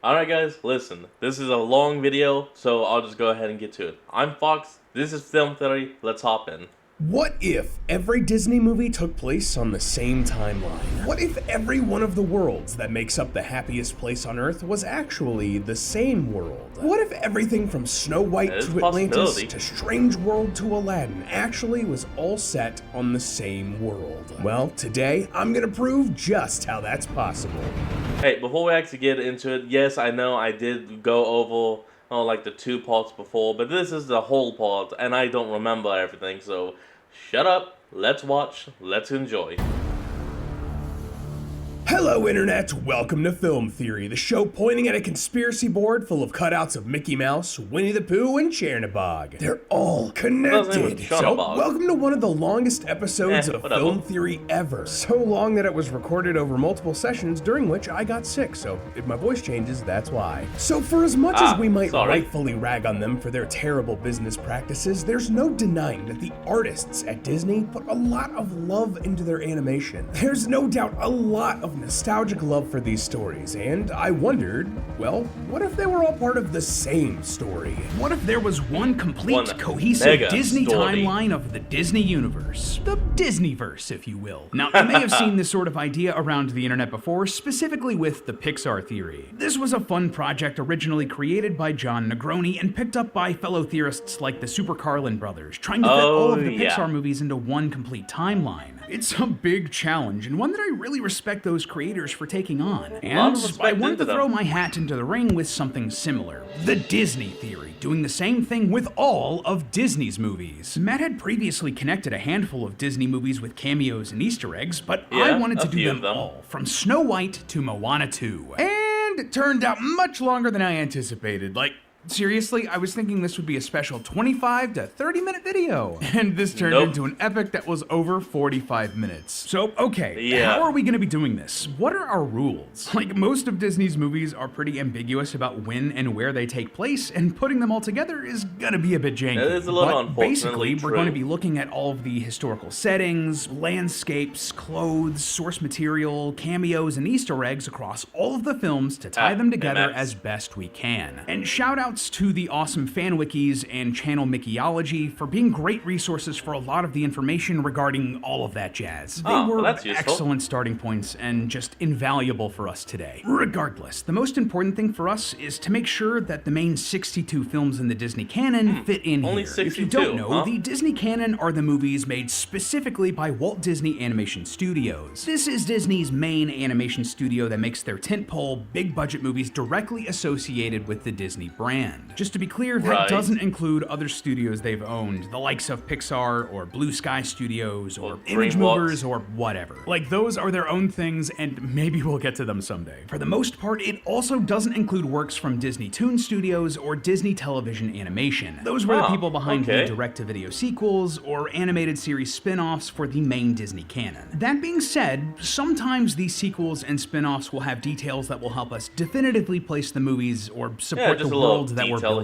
Alright guys, listen, this is a long video, so I'll just go ahead and get to it. I'm Fox, this is Film Theory, let's hop in. What if every Disney movie took place on the same timeline? What if every one of the worlds that makes up the happiest place on Earth was actually the same world? What if everything from Snow White to Atlantis to Strange World to Aladdin actually was all set on the same world? Well, today I'm gonna prove just how that's possible. Hey, before we actually get into it, yes, I know I did go over like the 2 parts before, but this is the whole part, and I don't remember everything, so shut up, let's watch, let's enjoy. Hello Internet, welcome to Film Theory, the show pointing at a conspiracy board full of cutouts of Mickey Mouse, Winnie the Pooh, and Chernabog. They're all connected. So welcome to one of the longest episodes of Film Theory ever. So long that it was recorded over multiple sessions during which I got sick, so if my voice changes, that's why. So for as much as we might rightfully rag on them for their terrible business practices, there's no denying that the artists at Disney put a lot of love into their animation. There's no doubt a lot of nostalgic love for these stories, and I wondered, well, what if they were all part of the same story? What if there was one complete, cohesive Disney timeline of the Disney universe? The Disneyverse, if you will. Now, you may have seen this sort of idea around the internet before, specifically with the Pixar theory. This was a fun project originally created by John Negroni and picked up by fellow theorists like the Super Carlin brothers, trying to fit all of the Pixar movies into one complete timeline. It's a big challenge, and one that I really respect those creators for taking on. And I wanted to throw my hat into the ring with something similar. The Disney theory, doing the same thing with all of Disney's movies. Matt had previously connected a handful of Disney movies with cameos and Easter eggs, but I wanted to do them all, from Snow White to Moana 2. And it turned out much longer than I anticipated. Seriously, I was thinking this would be a special 25 to 30 minute video, and this turned into an epic that was over 45 minutes. So, okay, how are we gonna be doing this? What are our rules? Most of Disney's movies are pretty ambiguous about when and where they take place, and putting them all together is gonna be a bit janky. It is a little but basically, we're going to be looking at all of the historical settings, landscapes, clothes, source material, cameos, and Easter eggs across all of the films to tie them together as best we can. And shout out to the awesome fan wikis and channel Mickeyology for being great resources for a lot of the information regarding all of that jazz. They were excellent starting points and just invaluable for us today. Regardless, the most important thing for us is to make sure that the main 62 films in the Disney canon fit in here. 62, if you don't know, the Disney canon are the movies made specifically by Walt Disney Animation Studios. This is Disney's main animation studio that makes their tentpole, big budget movies directly associated with the Disney brand. Just to be clear, that doesn't include other studios they've owned, the likes of Pixar or Blue Sky Studios or Image Movers or whatever. Those are their own things, and maybe we'll get to them someday. For the most part, it also doesn't include works from Disney Toon Studios or Disney Television Animation. Those were the people behind the direct-to-video sequels or animated series spin-offs for the main Disney canon. That being said, sometimes these sequels and spin-offs will have details that will help us definitively place the movies or support the world that we're building.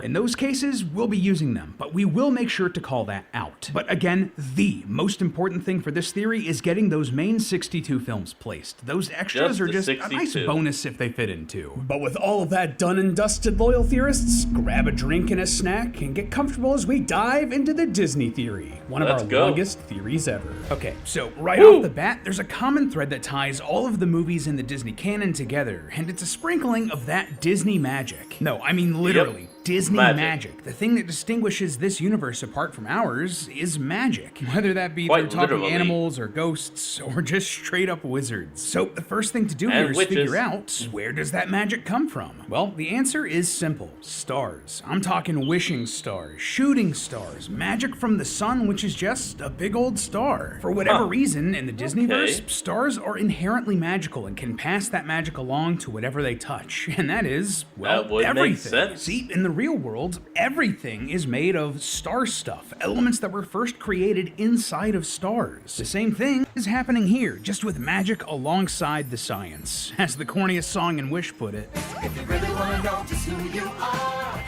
In those cases, we'll be using them, but we will make sure to call that out. But again, the most important thing for this theory is getting those main 62 films placed. Those extras are just a nice bonus if they fit in too. But with all of that done and dusted, loyal theorists, grab a drink and a snack and get comfortable as we dive into the Disney theory, one of our longest theories ever. Okay, so right off the bat, there's a common thread that ties all of the movies in the Disney canon together, and it's a sprinkling of that Disney magic. No, I mean literally. Disney magic. The thing that distinguishes this universe apart from ours is magic. Whether that be through talking animals or ghosts or just straight up wizards. So the first thing to do here is figure out, where does that magic come from? Well, the answer is simple. Stars. I'm talking wishing stars, shooting stars, magic from the sun, which is just a big old star. For whatever reason, in the Disneyverse, stars are inherently magical and can pass that magic along to whatever they touch. And that is, well, everything. See, in the real world, everything is made of star stuff, elements that were first created inside of stars. The same thing is happening here, just with magic alongside the science. As the corniest song in Wish put it, if you really want to know just who you are,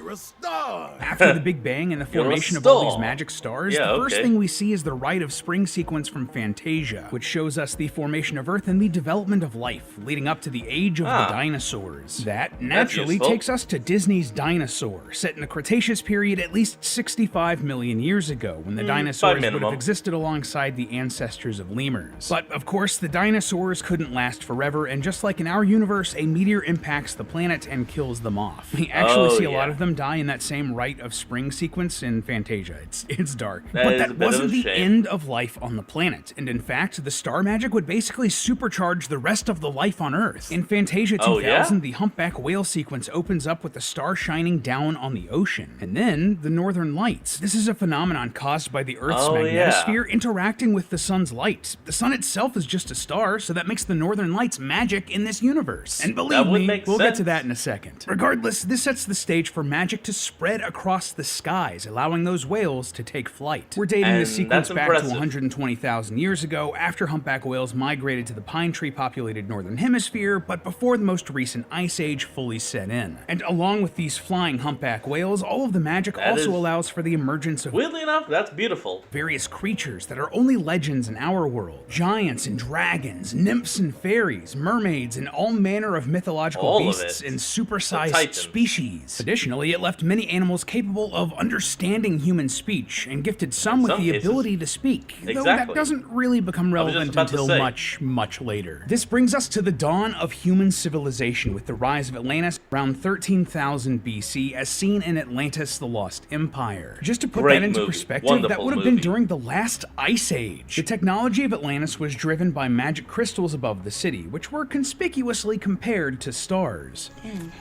You're a star! After the Big Bang and the formation of all these magic stars, the first thing we see is the Rite of Spring sequence from Fantasia, which shows us the formation of Earth and the development of life, leading up to the age of the dinosaurs. That naturally takes us to Disney's Dinosaur, set in the Cretaceous period at least 65 million years ago, when the dinosaurs would have existed alongside the ancestors of lemurs. But of course, the dinosaurs couldn't last forever, and just like in our universe, a meteor impacts the planet and kills them off. We actually see a lot of them die in that same Rite of Spring sequence in Fantasia. It's dark. But that wasn't the end of life on the planet, and in fact, the star magic would basically supercharge the rest of the life on Earth. In Fantasia 2000, the humpback whale sequence opens up with the star shining down on the ocean, and then the Northern Lights. This is a phenomenon caused by the Earth's magnetosphere interacting with the sun's light. The sun itself is just a star, so that makes the Northern Lights magic in this universe. And believe me, we'll get to that in a second. Regardless, this sets the stage for magic to spread across the skies, allowing those whales to take flight. We're dating this sequence back to 120,000 years ago, after humpback whales migrated to the pine tree populated northern hemisphere, but before the most recent ice age fully set in. And along with these flying humpback whales, all of the magic also allows for the emergence of, weirdly enough, that's beautiful, various creatures that are only legends in our world. Giants and dragons, nymphs and fairies, mermaids, and all manner of mythological beasts and supersized species. Additionally, it left many animals capable of understanding human speech and gifted some with the ability to speak, though that doesn't really become relevant until much, much later. This brings us to the dawn of human civilization with the rise of Atlantis around 13,000 BC as seen in Atlantis: The Lost Empire. Just to put that into perspective, that would have been during the last ice age. The technology of Atlantis was driven by magic crystals above the city, which were conspicuously compared to stars. Then,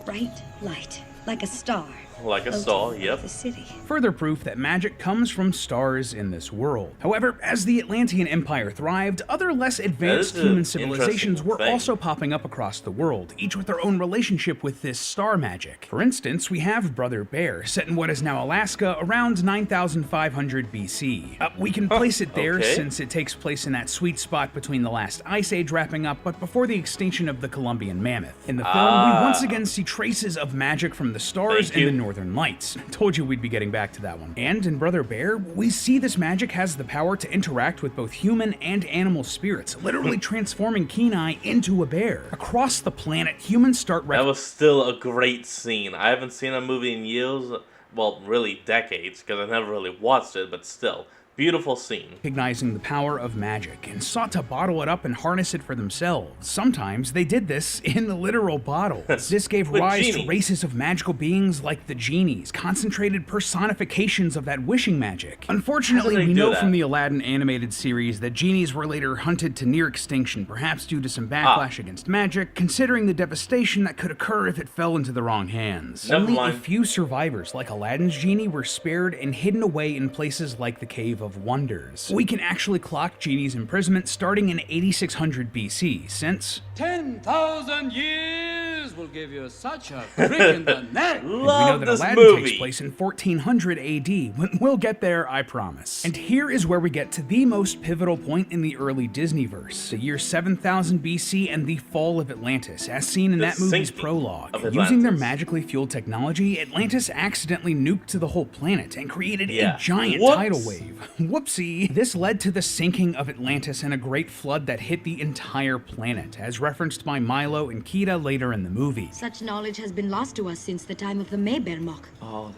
bright light, like a star. Like a star, yep. The city. Further proof that magic comes from stars in this world. However, as the Atlantean Empire thrived, other less advanced human civilizations were also popping up across the world, each with their own relationship with this star magic. For instance, we have Brother Bear, set in what is now Alaska, around 9,500 BC. We can place it there since it takes place in that sweet spot between the last ice age wrapping up, but before the extinction of the Columbian mammoth. In the film, we once again see traces of magic from the stars and the Northern Lights. Told you we'd be getting back to that one. And in Brother Bear, we see this magic has the power to interact with both human and animal spirits, literally transforming Kenai into a bear. Across the planet, humans start... That was still a great scene. I haven't seen a movie in years, well, really decades, because I never really watched it, but still. Beautiful scene. Recognizing the power of magic and sought to bottle it up and harness it for themselves. Sometimes they did this in literal bottles. This gave rise to races of magical beings like the genies, concentrated personifications of that wishing magic. Unfortunately, we know from the Aladdin animated series that genies were later hunted to near extinction, perhaps due to some backlash against magic, considering the devastation that could occur if it fell into the wrong hands. Only a few survivors, like Aladdin's genie, were spared and hidden away in places like the Cave of Wonders. We can actually clock Genie's imprisonment starting in 8600 BC, since 10,000 years will give you such a crick in the neck. We know that Aladdin takes place in 1400 AD. We'll get there, I promise. And here is where we get to the most pivotal point in the early Disneyverse, the year 7000 BC and the fall of Atlantis, as seen in that movie's prologue. Using their magically fueled technology, Atlantis accidentally nuked the whole planet and created a giant tidal wave. Whoopsie! This led to the sinking of Atlantis and a great flood that hit the entire planet, as referenced by Milo and Kida later in the movie. Such knowledge has been lost to us since the time of the Maybermok. Oh,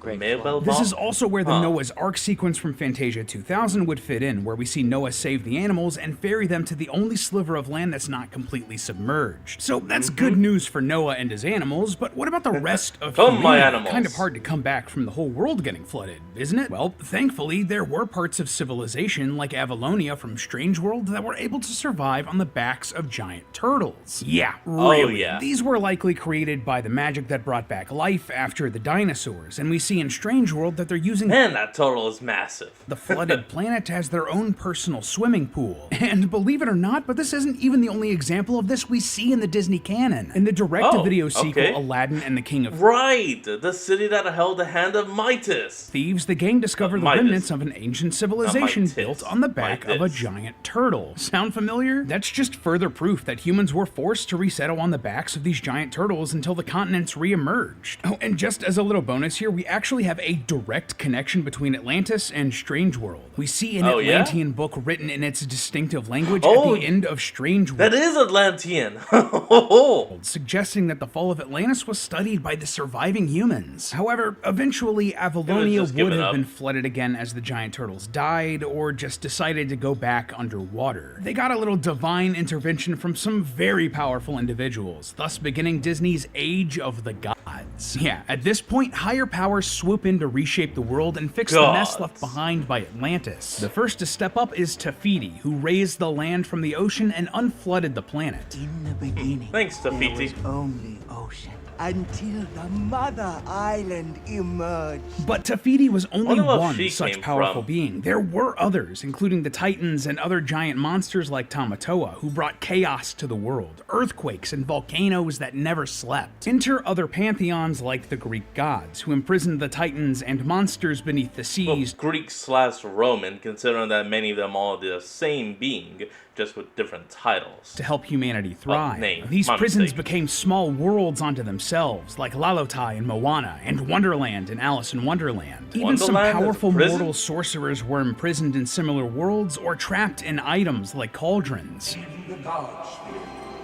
this is also where the Noah's Ark sequence from Fantasia 2000 would fit in, where we see Noah save the animals and ferry them to the only sliver of land that's not completely submerged. So that's good news for Noah and his animals, but what about the rest of humanity? Kind of hard to come back from the whole world getting flooded, isn't it? Well, thankfully, there were parts of civilization like Avalonia from Strange World that were able to survive on the backs of giant turtles. Yeah, really. These were likely created by the magic that brought back life after the dinosaurs, and we see see in Strange World that they're using Man, that turtle is massive. the flooded planet as their own personal swimming pool. And believe it or not, but this isn't even the only example of this we see in the Disney canon. In the direct-to-video sequel, Aladdin and the King of Right, the city that held the hand of Midas. Thieves, the gang discover the remnants of an ancient civilization built on the back of a giant turtle. Sound familiar? That's just further proof that humans were forced to resettle on the backs of these giant turtles until the continents re-emerged. Oh, and just as a little bonus here, we actually have a direct connection between Atlantis and Strange World. We see an Atlantean book written in its distinctive language at the end of Strange World. That is Atlantean! Suggesting that the fall of Atlantis was studied by the surviving humans. However, eventually Avalonia would have been flooded again as the giant turtles died, or just decided to go back underwater. They got a little divine intervention from some very powerful individuals, thus beginning Disney's Age of the Gods. Yeah, at this point, higher powers swoop in to reshape the world and fix the mess left behind by Atlantis. The first to step up is Te Fiti, who raised the land from the ocean and unflooded the planet. In the beginning, Thanks, Te Fiti. there was only ocean until the mother island emerged. But Te Fiti was only one she such came powerful from. being. There were others, including the Titans and other giant monsters like Tamatoa, who brought chaos to the world, earthquakes and volcanoes that never slept. Enter other pantheons like the Greek gods, who imprisoned the Titans and monsters beneath the seas. Greek/Roman, considering that many of them are the same being, just with different titles. To help humanity thrive. name. These My prisons mistake. became small worlds unto themselves, like Lalotai in Moana, and Wonderland in Alice in Wonderland. Even some Wonderland is a powerful prison? mortal sorcerers were imprisoned in similar worlds or trapped in items like cauldrons. The gods,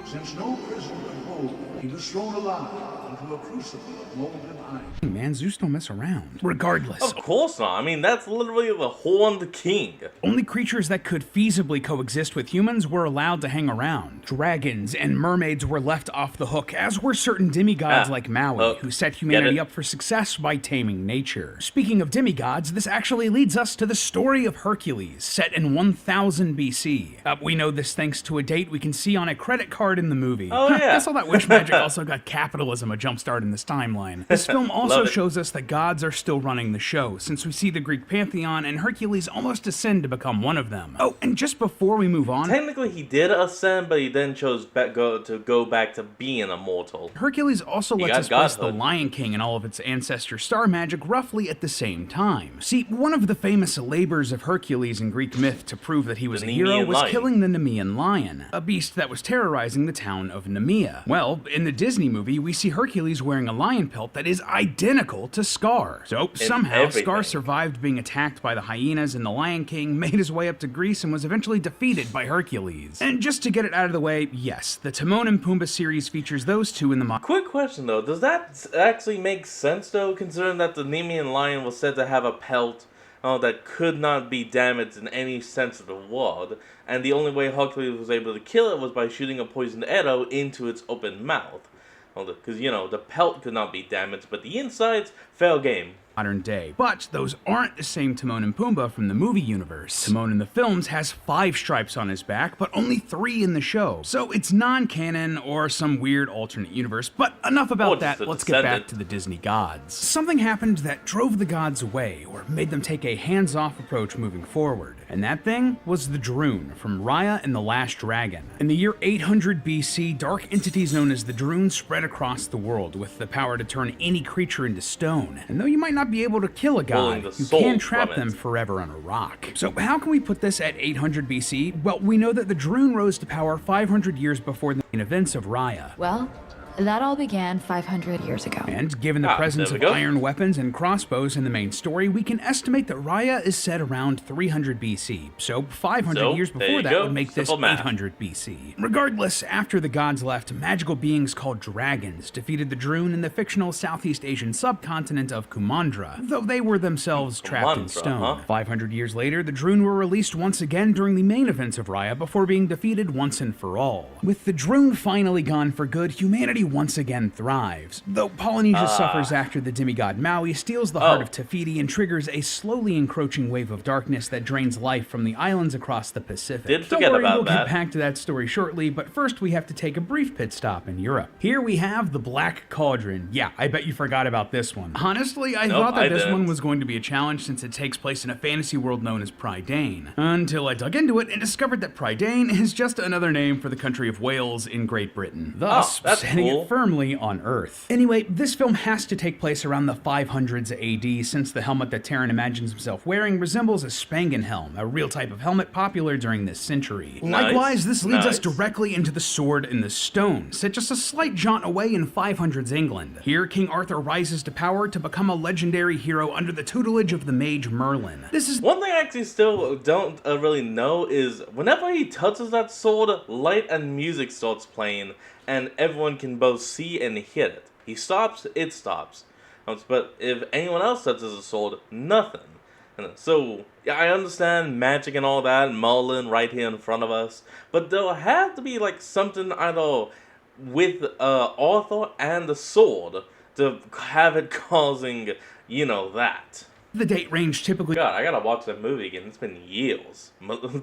since no prison could hold, he was thrown alive into a crucible of molten iron. Man, Zeus don't mess around. Regardless, Of course not. I mean, that's literally the Horned King. only creatures that could feasibly coexist with humans were allowed to hang around. Dragons and mermaids were left off the hook, as were certain demigods like Maui, who set humanity up for success by taming nature. Speaking of demigods, this actually leads us to the story of Hercules, set in 1000 BC. We know this thanks to a date we can see on a credit card in the movie. Oh, yeah. Guess all that wish magic also got capitalism a jumpstart in this timeline. This film also shows us that gods are still running the show, since we see the Greek pantheon and Hercules almost ascend to become one of them. Oh, and just before we move on, Technically, he did ascend, but he then chose to go back to being immortal. Hercules also lets got us place the godhood. Lion King and all of its ancestor star magic roughly at the same time. See, one of the famous labors of Hercules in Greek myth to prove that he was a hero Nemean was lion. killing the Nemean lion, a beast that was terrorizing the town of Nemea. Well, in the Disney movie, we see Hercules wearing a lion pelt that is identical to Scar. So somehow, everything. Scar survived being attacked by the hyenas, and the Lion King made his way up to Greece and was eventually defeated by Hercules. And just to get it out of the way, yes, the Timon and Pumbaa series features those two in the Quick question though, does that actually make sense though, considering that the Nemean lion was said to have a pelt that could not be damaged in any sense of the word, and the only way Hercules was able to kill it was by shooting a poisoned arrow into its open mouth? Because, you know, the pelt could not be damaged, but the insides, fair game. modern day. But those aren't the same Timon and Pumbaa from the movie universe. Timon in the films has 5 stripes on his back, but only 3 in the show. So it's non-canon or some weird alternate universe, but enough about that, let's get back to the Disney gods. Something happened that drove the gods away, or made them take a hands-off approach moving forward. And that thing was the Droon from Raya and the Last Dragon. In the year 800 BC, dark entities known as the Droon spread across the world with the power to turn any creature into stone. And though you might not be able to kill a god, you can trap them forever on a rock. So how can we put this at 800 BC? Well, we know that the Droon rose to power 500 years before the main events of Raya. Well, that all began 500 years ago. And given the presence of iron weapons and crossbows in the main story, we can estimate that Raya is set around 300 BC. So 500 years before that would make this 800 BC. Regardless, after the gods left, magical beings called dragons defeated the Droon in the fictional Southeast Asian subcontinent of Kumandra, though they were themselves trapped in stone. 500 years later, the Droon were released once again during the main events of Raya before being defeated once and for all. With the Droon finally gone for good, humanity once again thrives, though Polynesia suffers after the demigod Maui steals the heart of Te Fiti and triggers a slowly encroaching wave of darkness that drains life from the islands across the Pacific. Don't worry, we'll get back to that story shortly, but first we have to take a brief pit stop in Europe. Here we have the Black Cauldron. Yeah, I bet you forgot about this one. Honestly, I thought that this one was going to be a challenge since it takes place in a fantasy world known as Prydain, until I dug into it and discovered that Prydain is just another name for the country of Wales in Great Britain, thus setting it firmly on Earth. Anyway, this film has to take place around the 500s AD, since the helmet that Taran imagines himself wearing resembles a Spangenhelm, a real type of helmet popular during this century. Likewise, this leads us directly into the Sword in the Stone, set just a slight jaunt away in 500s England. Here, King Arthur rises to power to become a legendary hero under the tutelage of the mage Merlin. This is one thing I actually still don't really know is whenever he touches that sword, light and music starts playing, and everyone can both see and hear it. He stops, it stops. But if anyone else touches the sword, nothing. So, yeah, I understand magic and all that, Merlin right here in front of us, but there'll have to be like something either with Arthur and the sword to have it causing, you know, that. The date range typically... God, I gotta watch that movie again. It's been years.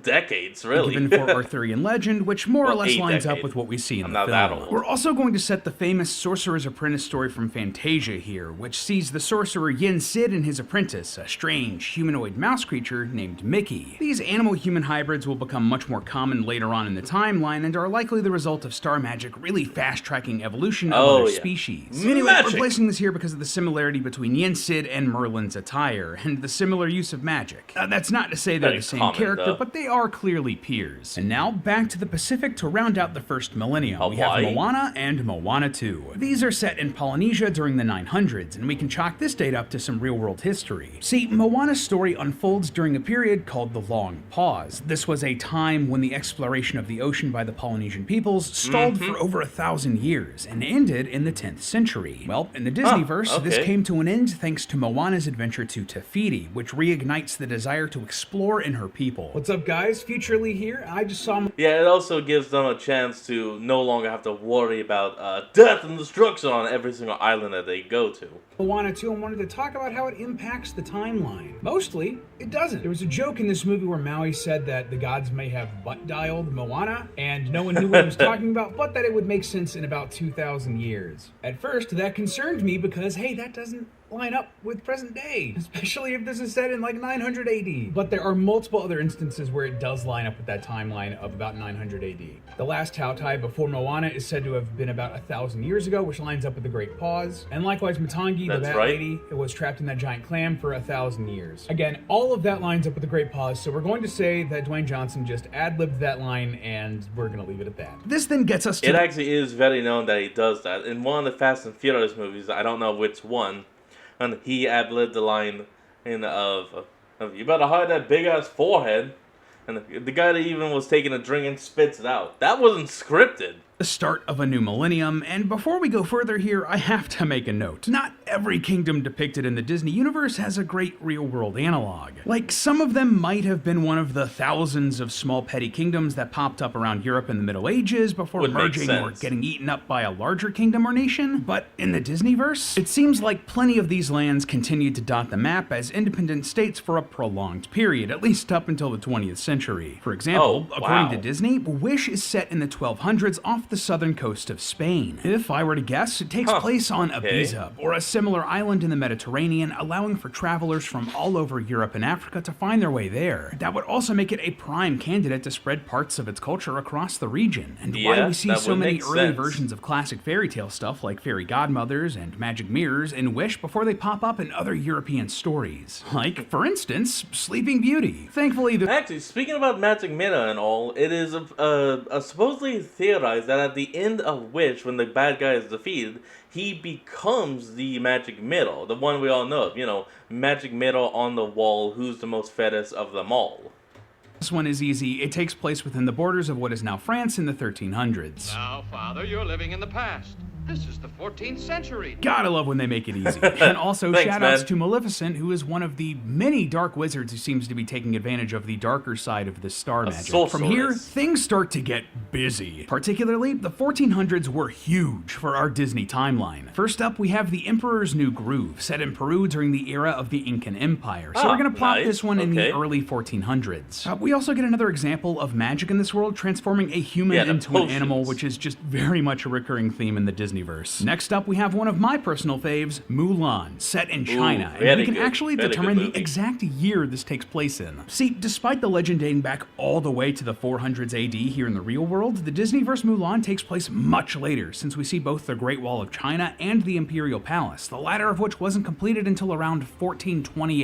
Decades, really. Given for Arthurian legend, which more or less lines up with what we see in the film. That old. We're also going to set the famous Sorcerer's Apprentice story from Fantasia here, which sees the sorcerer Yen Sid and his apprentice, a strange humanoid mouse creature named Mickey. These animal-human hybrids will become much more common later on in the timeline and are likely the result of star magic really fast-tracking evolution of other species. Anyway, we're placing this here because of the similarity between Yen Sid and Merlin's attire, and the similar use of magic. That's not to say they're the same character, but they are clearly peers. And now, back to the Pacific to round out the first millennium. We have Moana and Moana 2. These are set in Polynesia during the 900s, and we can chalk this date up to some real-world history. See, Moana's story unfolds during a period called the Long Pause. This was a time when the exploration of the ocean by the Polynesian peoples stalled for over 1,000 years, and ended in the 10th century. Well, in the Disneyverse, this came to an end thanks to Moana's adventure to Te Fiti, which reignites the desire to explore in her people. What's up, guys? Future Lee here. I just saw... Yeah, it also gives them a chance to no longer have to worry about death and destruction on every single island that they go to. Moana 2 and wanted to talk about how it impacts the timeline. Mostly, it doesn't. There was a joke in this movie where Maui said that the gods may have butt-dialed Moana, and no one knew what he was talking about, but that it would make sense in about 2,000 years. At first, that concerned me because, hey, that doesn't line up with present day, especially if this is set in like 900 AD. But there are multiple other instances where it does line up with that timeline of about 900 AD. The last Tautai before Moana is said to have been about 1,000 years ago, which lines up with the Great Pause. And likewise, Matangi, the Bat Lady, it was trapped in that giant clam for 1,000 years. Again, all of that lines up with the Great Pause, so we're going to say that Dwayne Johnson just ad-libbed that line, and we're going to leave it at that. This then gets us to... It actually is very known that he does that. In one of the Fast and Furious movies, I don't know which one, and he ad-libbed the line of you better hide that big-ass forehead. And the guy that even was taking a drink and spits it out. That wasn't scripted. The start of a new millennium, and before we go further here, I have to make a note. Not every kingdom depicted in the Disney universe has a great real-world analog. Like, some of them might have been one of the thousands of small petty kingdoms that popped up around Europe in the Middle Ages before merging or getting eaten up by a larger kingdom or nation, but in the Disneyverse, it seems like plenty of these lands continued to dot the map as independent states for a prolonged period, at least up until the 20th century. For example, according to Disney, Wish is set in the 1200s off the southern coast of Spain. If I were to guess, it takes place on Ibiza, or a similar island in the Mediterranean, allowing for travelers from all over Europe and Africa to find their way there. That would also make it a prime candidate to spread parts of its culture across the region, and why we see so many early versions of classic fairy tale stuff like fairy godmothers and magic mirrors in Wish before they pop up in other European stories. Like, for instance, Sleeping Beauty. Thankfully, Actually, speaking about Magic Mirror and all, it is supposedly theorized that at the end of Wish, when the bad guy is defeated, he becomes the Magic Mirror, the one we all know of, you know, Magic Mirror on the wall, who's the most fettest of them all. This one is easy. It takes place within the borders of what is now France in the 1300s. Now, Father, you're living in the past. This is the 14th century. Gotta love when they make it easy. And also, Thanks, shout-outs man. to Maleficent, who is one of the many dark wizards who seems to be taking advantage of the darker side of the star magic. From here, sorceress. things start to get busy. Particularly, the 1400s were huge for our Disney timeline. First up, we have the Emperor's New Groove, set in Peru during the era of the Incan Empire. So we're gonna plot nice. this one in Okay. the early 1400s. We also get another example of magic in this world, transforming a human Yeah, the into an animal, potions. which is just very much a recurring theme in the Disneyverse. Next up, we have one of my personal faves, Mulan, set in China, and very we can good. actually Very good determine the movie. exact year this takes place in. See, despite the legend dating back all the way to the 400s AD here in the real world, the Disneyverse Mulan takes place much later, since we see both the Great Wall of China and the Imperial Palace, the latter of which wasn't completed until around 1420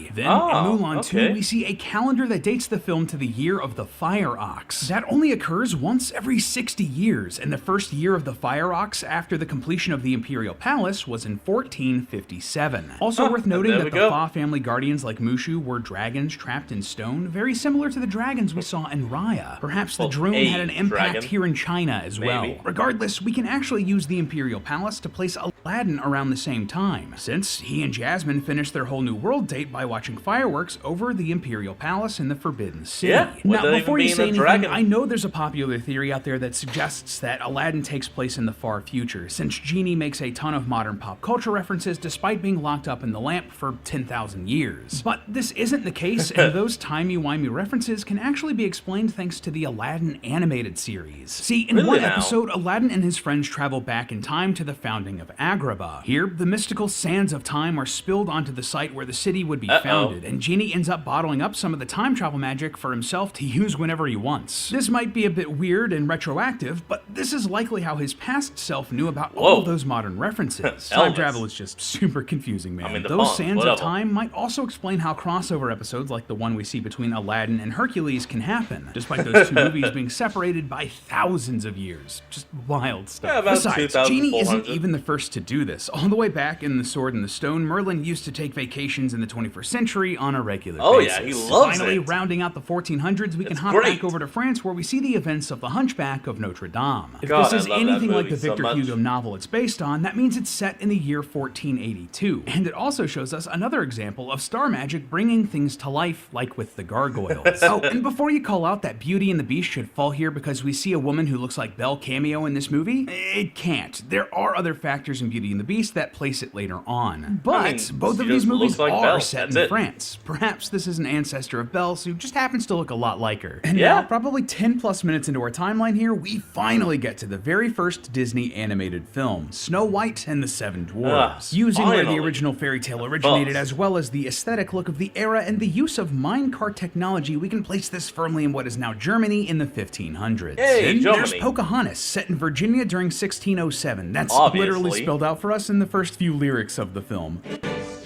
AD. Then, in Mulan 2, okay. we see a calendar that dates the film to the year of the Fire Ox. That only occurs once every 60 years, and the first year of the Fire Ox after the completion of the Imperial Palace was in 1457. Also worth noting there that we the go. Fa family guardians like Mushu were dragons trapped in stone, very similar to the dragons we saw in Raya. Perhaps the Well, Droon a had an impact dragon. here in China as well. Maybe. Regardless, we can actually use the Imperial Palace to place Aladdin around the same time, since he and Jasmine finished their whole new world date by watching fireworks over the Imperial Palace in the Forbidden City. Yeah, Now, without before even you say being a anything, dragon. I know there's a popular theory out there that suggests that Aladdin takes place in the far future, since Genie makes a ton of modern pop culture references despite being locked up in the lamp for 10,000 years. But this isn't the case, and those timey-wimey references can actually be explained thanks to the Aladdin animated series. See, in Really one now? episode, Aladdin and his friends travel back in time to the founding of Agrabah. Here, the mystical sands of time are spilled onto the site where the city would be founded, and Genie ends up bottling up some of the time travel magic for himself to use whenever he wants. This might be a bit weird and retroactive, but this is likely how his past self knew about all Whoa. of those modern references. Time Elvis. travel is just super confusing, man. I mean, the Those font, sands whatever. of time might also explain how crossover episodes like the one we see between Aladdin and Hercules can happen, despite those two movies being separated by thousands of years. Just wild stuff. Yeah, about Besides, Genie isn't 2,400. even the first to do this. All the way back in The Sword and the Stone, Merlin used to take vacations in the 21st century on a regular Oh, basis. yeah, he loves Finally, it. rounding out the 1400s, we can It's hop great. back over to France where we see the events of the Hunchback of Notre Dame. If God, this is I love that anything like movie the so Victor much. Hugo novel it's based on, that means it's set in the year 1482. And it also shows us another example of star magic bringing things to life, like with the gargoyles. Oh, and before you call out that Beauty and the Beast should fall here because we see a woman who looks like Belle cameo in this movie, it can't. There are other factors in Beauty and the Beast that place it later on. But I mean, both she of these just movies looks like are Belle, set that's in it. France. Perhaps this is an ancestor of Belle's who just happens to look a lot like her. And Yeah. now, probably 10 plus minutes into our timeline here, we finally get to the very first Disney animated film, Snow White and the Seven Dwarfs. Using where the finally. original fairy tale originated, Buzz. as well as the aesthetic look of the era and the use of minecart technology, we can place this firmly in what is now Germany in the 1500s. Yay, Then there's Germany. Pocahontas, set in Virginia during 1607. That's Obviously. literally spelled out for us in the first few lyrics of the film.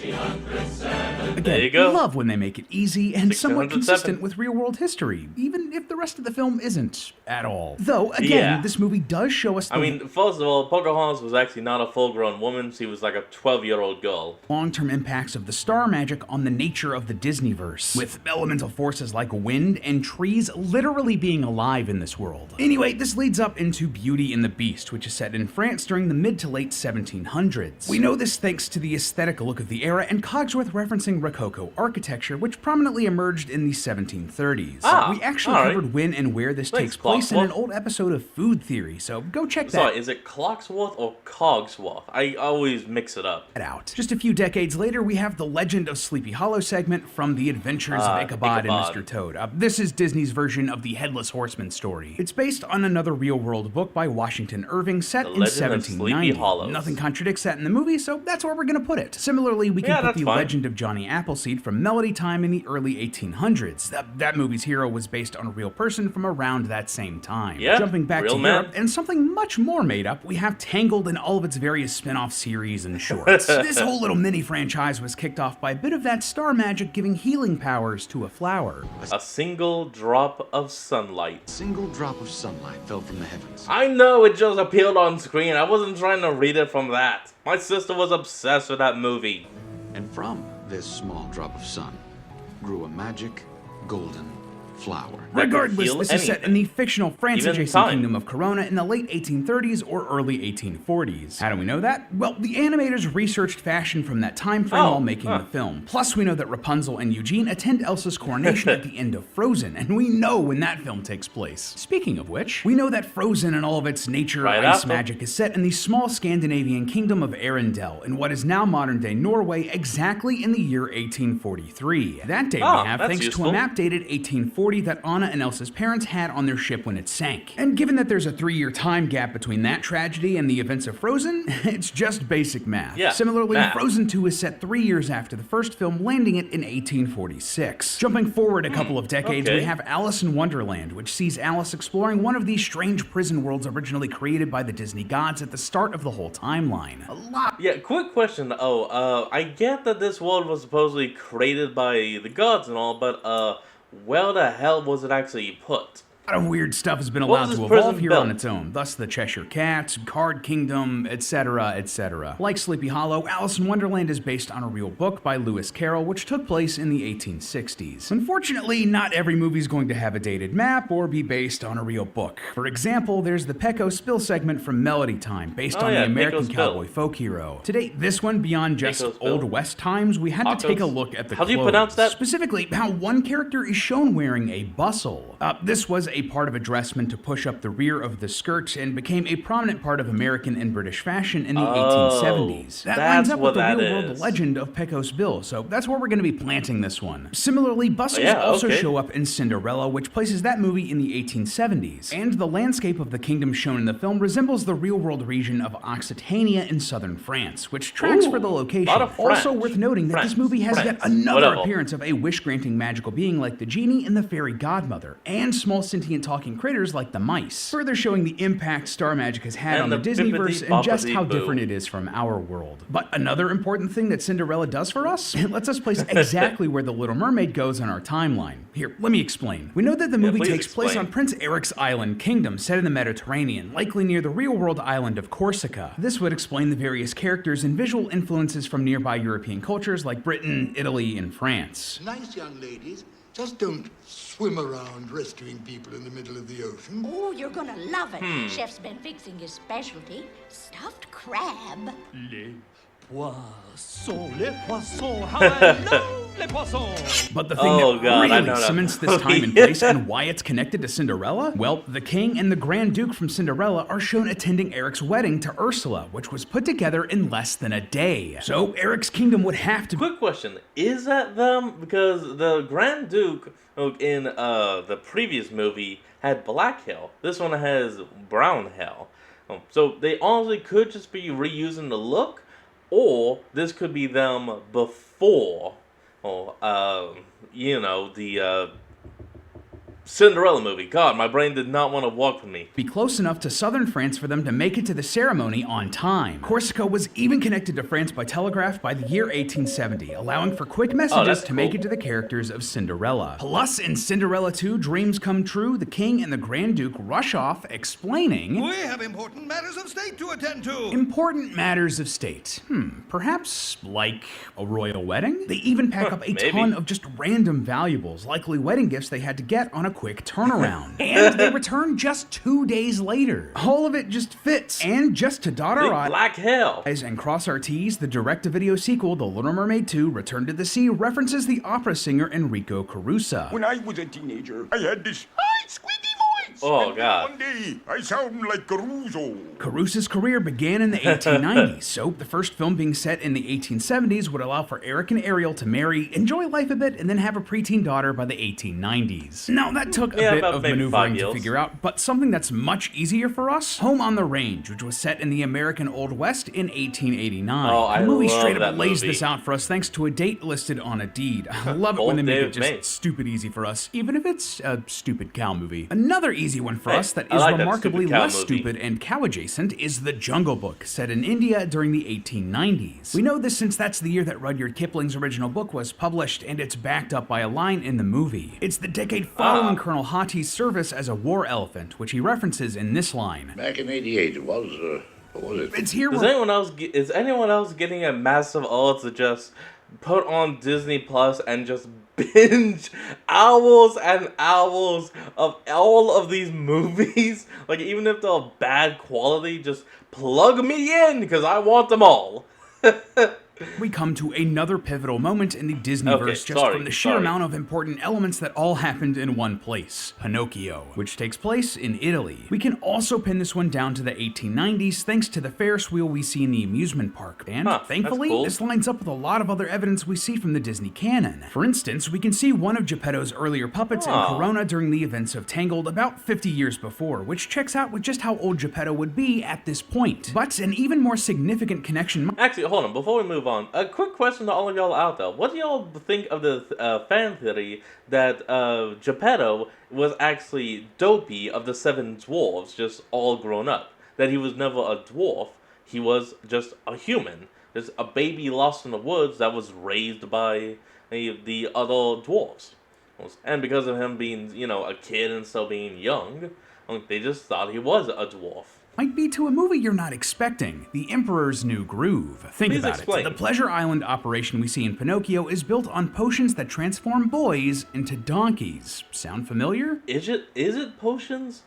Again, There you go. love when they make it easy and somewhat 1607. consistent with real-world history, even if the rest of the film isn't at all. Though, again, Yeah. this movie does show us the I mean, first of all, Pocahontas was actually not a full-grown woman. She was like a 12-year-old girl. long-term impacts of the star magic on the nature of the Disneyverse, with elemental forces like wind and trees literally being alive in this world. Anyway, this leads up into Beauty and the Beast, which is set in France during the mid to late 1700s. We know this thanks to the aesthetic look of the era and Cogsworth referencing Rococo architecture, which prominently emerged in the 1730s. We actually alright. covered when and where this Thanks, takes place in an Clocksworth. old episode of Food Theory, so go check that Sorry, is it Clocksworth or Cogsworth? I always mix it up. out. Just a few decades later, we have the Legend of Sleepy Hollow segment from The Adventures of Ichabod and Ichabod. Mr. Toad. This is Disney's version of the Headless Horseman story. It's based on another real-world book by Washington Irving set The in Legend of Sleepy 1790. Hollows. Nothing contradicts that in the movie, so that's where we're gonna put it. Similarly, we can Yeah, put that's the fine. Legend of Johnny Appleseed from Melody Time in the early 1800s. That movie's hero was based on a real person from around that same time. Yeah, Jumping back real to man. Europe, and something much more made up, we have Tangled and all of its various spin-off series and shorts. This whole little mini franchise was kicked off by a bit of that star magic giving healing powers to a flower. A single drop of sunlight. Single drop of sunlight fell from the heavens. I know it just appeared on screen. I wasn't trying to read it from that. My sister was obsessed with that movie. And from this small drop of sun grew a magic, golden, flower. Regardless, this is set in the fictional France-adjacent kingdom of Corona in the late 1830s or early 1840s. How do we know that? Well, the animators researched fashion from that time frame while making the film. Plus, we know that Rapunzel and Eugene attend Elsa's coronation at the end of Frozen, and we know when that film takes place. Speaking of which, we know that Frozen and all of its nature ice magic is set in the small Scandinavian kingdom of Arendelle, in what is now modern-day Norway, exactly in the year 1843. That day we have thanks to a map dated 1840 that Anna and Elsa's parents had on their ship when it sank. And given that there's a 3-year time gap between that tragedy and the events of Frozen, it's just basic math. Yeah, Similarly, Frozen 2 is set 3 years after the first film, landing it in 1846. Jumping forward a couple of decades, we have Alice in Wonderland, which sees Alice exploring one of these strange prison worlds originally created by the Disney gods at the start of the whole timeline. Yeah, quick question. I get that this world was supposedly created by the gods and all, but where the hell was it actually put? A lot of weird stuff has been allowed to evolve here on its own, thus the Cheshire Cat, Card Kingdom, etc., etc. Like Sleepy Hollow, Alice in Wonderland is based on a real book by Lewis Carroll, which took place in the 1860s. Unfortunately, not every movie is going to have a dated map or be based on a real book. For example, there's the Pecco Spill segment from Melody Time, based on the American cowboy folk hero. To date, this one, beyond just Old West times, we had to take a look at the clothes. How do you pronounce that? Specifically, how one character is shown wearing a bustle. This was a part of a dress meant to push up the rear of the skirt and became a prominent part of American and British fashion in the 1870s. That lines up with the real-world legend of Pecos Bill, so that's where we're going to be planting this one. Similarly, bustles also show up in Cinderella, which places that movie in the 1870s. And the landscape of the kingdom shown in the film resembles the real-world region of Occitania in southern France, which tracks for the location. Also worth noting that this movie has yet another appearance of a wish-granting magical being like the genie and the fairy godmother, and small sentient talking critters like the mice, further showing the impact star magic has had on the Disneyverse and just how different it is from our world. But another important thing that Cinderella does for us, it lets us place exactly where the Little Mermaid goes on our timeline. Here, let me explain. We know that the movie takes place on Prince Eric's island kingdom, set in the Mediterranean, likely near the real-world island of Corsica. This would explain the various characters and visual influences from nearby European cultures like Britain, Italy, and France. Nice young ladies. Just don't swim around rescuing people in the middle of the ocean. Oh, you're gonna love it. Chef's been fixing his specialty, stuffed crab. Les poissons, how I love les poissons. But the thing that really cements this time and place and why it's connected to Cinderella? Well, the king and the Grand Duke from Cinderella are shown attending Eric's wedding to Ursula, which was put together in less than a day. So Eric's kingdom would have to... Quick question, is that them? Because the Grand Duke in the previous movie had black hair. This one has brown hair. So they honestly could just be reusing the look, or this could be them before, you know, the Cinderella movie. God, my brain did not want to walk with me. Be close enough to southern France for them to make it to the ceremony on time. Corsica was even connected to France by telegraph by the year 1870, allowing for quick messages to make it to the characters of Cinderella. Plus, in Cinderella 2, Dreams Come True, the king and the Grand Duke rush off explaining... We have important matters of state to attend to. Important matters of state. Perhaps like a royal wedding? They even pack up a ton of just random valuables, likely wedding gifts they had to get on a quick turnaround. And they return just 2 days later. All of it just fits. And just to dot our I's and cross our T's, the direct-to-video sequel, The Little Mermaid 2, Return to the Sea, references the opera singer Enrico Caruso. When I was a teenager, I had this high, squeaky voice. Oh, God. One day, I sound like Caruso. Caruso's career began in the 1890s, so the first film being set in the 1870s would allow for Eric and Ariel to marry, enjoy life a bit, and then have a preteen daughter by the 1890s. Now, that took a bit of maneuvering to figure out, but something that's much easier for us, Home on the Range, which was set in the American Old West in 1889. The movie straight up lays this out for us thanks to a date listed on a deed. I love it when they make it just stupid easy for us, even if it's a stupid cow movie. Another easy one for us that is remarkably less stupid and cow adjacent is The Jungle Book, set in India during the 1890s. We know this since that's the year that Rudyard Kipling's original book was published, and it's backed up by a line in the movie. It's the decade following Colonel Hatti's service as a war elephant, which he references in this line. Back in '88, it was, what was it? It's here. Is anyone else getting a massive to just put on Disney Plus and just binge hours and hours of all of these movies. Like, even if they're bad quality, just plug me in because I want them all. We come to another pivotal moment in the Disneyverse from the sheer amount of important elements that all happened in one place. Pinocchio, which takes place in Italy. We can also pin this one down to the 1890s thanks to the Ferris wheel we see in the amusement park. And thankfully, this lines up with a lot of other evidence we see from the Disney canon. For instance, we can see one of Geppetto's earlier puppets in Corona during the events of Tangled about 50 years before, which checks out with just how old Geppetto would be at this point. But an even more significant connection... Actually, hold on, before we move on, a quick question to all of y'all out there. What do y'all think of the fan theory that Geppetto was actually Dopey of the Seven Dwarfs, just all grown up? That he was never a dwarf, he was just a human. Just a baby lost in the woods that was raised by the other dwarfs. And because of him being, you know, a kid and still being young, they just thought he was a dwarf. Might be to a movie you're not expecting, The Emperor's New Groove. Think about it. The Pleasure Island operation we see in Pinocchio is built on potions that transform boys into donkeys. Sound familiar? Is it potions?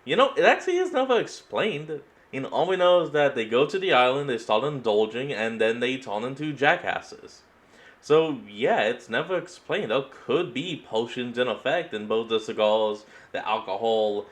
You know, it actually is never explained. You know, all we know is that they go to the island, they start indulging, and then they turn into jackasses. So, yeah, it's never explained. There could be potions in effect in both the cigars, the alcohol,